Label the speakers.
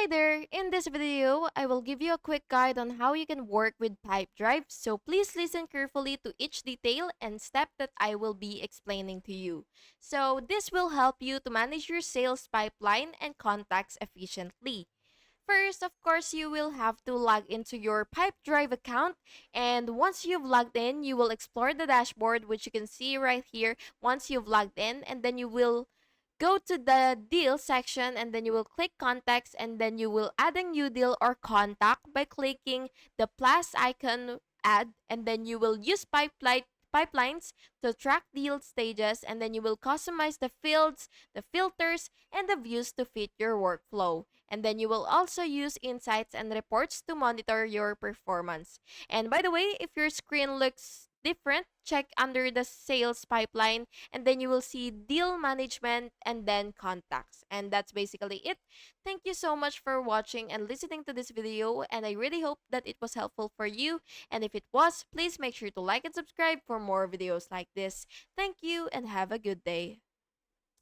Speaker 1: Hi there! In this video, I will give you a quick guide on how you can work with Pipedrive, so please listen carefully to each detail and step that I will be explaining to you. So this will help you to manage your sales pipeline and contacts efficiently. First, of course, you will have to log into your Pipedrive account, and once you've logged in, you will explore the dashboard, which you can see right here once you've logged in, and then you will go to the deal section, and then you will click contacts, and then you will add a new deal or contact by clicking the plus icon add, and then you will use pipelines to track deal stages, and then you will customize the fields, the filters, and the views to fit your workflow. And then you will also use insights and reports to monitor your performance. And by the way, if your screen looks different, check under the sales pipeline, and then you will see deal management and then contacts. And that's basically it. Thank you so much for watching and listening to this video, and I really hope that it was helpful for you. And if it was, please make sure to like and subscribe for more videos like this. Thank you and have a good day.